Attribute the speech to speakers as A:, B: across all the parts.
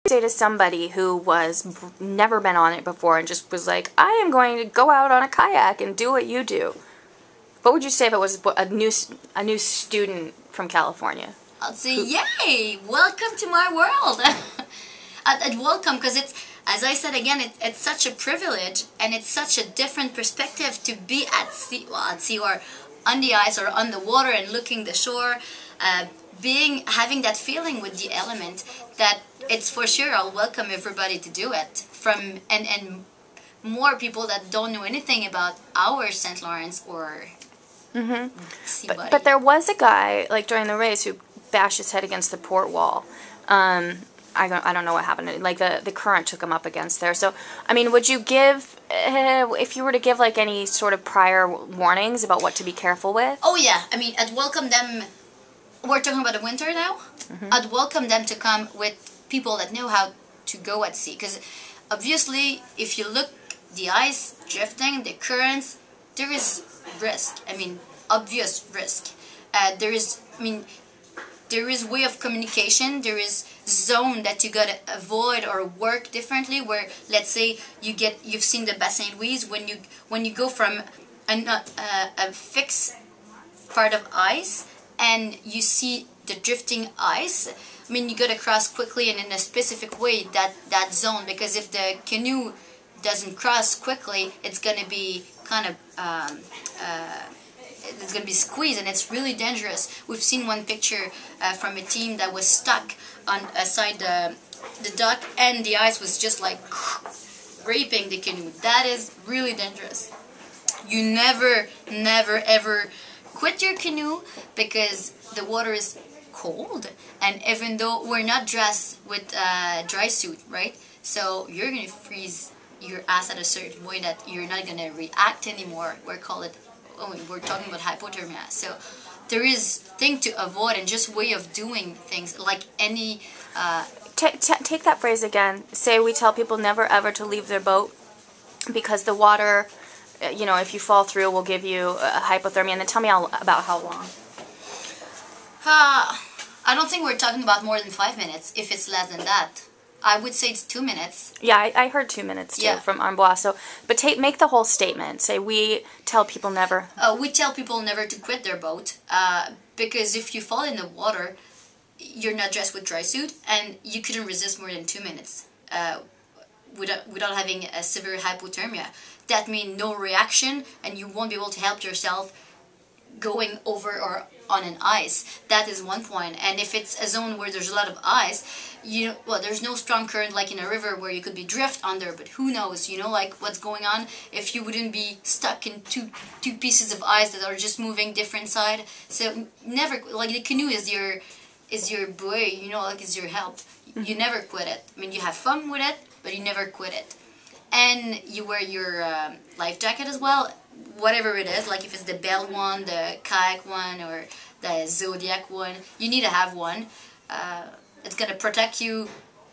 A: say to somebody who was never been on it before and just was like, I am going to go out on a kayak and do what you do? What would you say if it was a new student from California?
B: I'd say, yay! Welcome to my world. I'd welcome, because it's, as I said again, it's such a privilege, and it's such a different perspective to be at sea, or on the ice or on the water and looking the shore, having that feeling with the element. That it's for sure. I'll welcome everybody to do it, and more people that don't know anything about our St. Lawrence or sea body.
A: But there was a guy, like during the race, who bashed his head against the port wall. I don't know what happened. Like the current took him up against there. So, I mean, would you give, if you were to give like any sort of prior warnings about what to be careful with?
B: Oh yeah, I mean, I'd welcome them. We're talking about the winter now. I'd welcome them to come with people that know how to go at sea. Because obviously, if you look, the ice drifting, the currents, there is risk. I mean, obvious risk. There is way of communication. There is zone that you gotta avoid or work differently. Where, let's say, you've seen the Bassin Louise, when you go from a fixed part of ice and you see the drifting ice. I mean, you gotta cross quickly and in a specific way that zone, because if the canoe doesn't cross quickly, it's gonna be kind of it's going to be squeezed, and it's really dangerous. We've seen one picture from a team that was stuck on aside the dock, and the ice was just like raping the canoe. That is really dangerous. You never, ever quit your canoe, because the water is cold, and even though we're not dressed with dry suit, right? So you're going to freeze your ass at a certain way that you're not going to react anymore. We're talking about hypothermia. So there is thing to avoid, and just way of doing things like any...
A: Take that phrase again. Say we tell people never ever to leave their boat because the water, you know, if you fall through, will give you hypothermia. And then tell me about how long.
B: I don't think we're talking about more than 5 minutes, if it's less than that. I would say it's 2 minutes.
A: Yeah, I heard 2 minutes too, from Armbois. So, but make the whole statement. Say we tell people never.
B: We tell people never to quit their boat, because if you fall in the water, you're not dressed with dry suit, and you couldn't resist more than 2 minutes without having a severe hypothermia. That means no reaction, and you won't be able to help yourself going over or on an ice. That is one point. And if it's a zone where there's a lot of ice, there's no strong current like in a river where you could be drift under, but who knows, like what's going on if you wouldn't be stuck in two pieces of ice that are just moving different side. So never, like, the canoe is your buoy, like it's your help. You never quit it. I mean, you have fun with it, but you never quit it. And you wear your life jacket as well, whatever it is, like if it's the Bell one, the kayak one, or the Zodiac one, you need to have one. It's going to protect you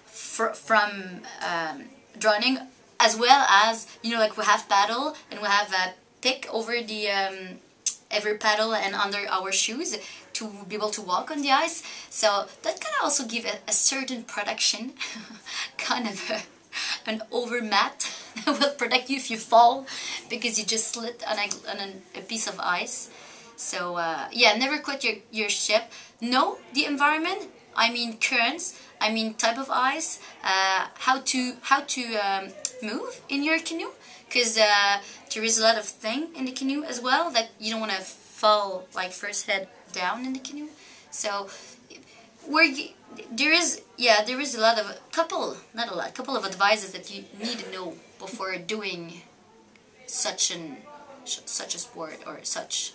B: from drowning, as well as, like we have paddle, and we have a pick over the every paddle and under our shoes to be able to walk on the ice. So that can also give a certain protection, kind of an over mat that will protect you if you fall, because you just slid on a piece of ice. So yeah, never quit your ship. Know the environment. I mean currents. I mean type of ice. How to move in your canoe, because there is a lot of thing in the canoe as well that you don't want to fall like first head down in the canoe. So there is a lot of couple of advices that you need to know before doing such a sport or such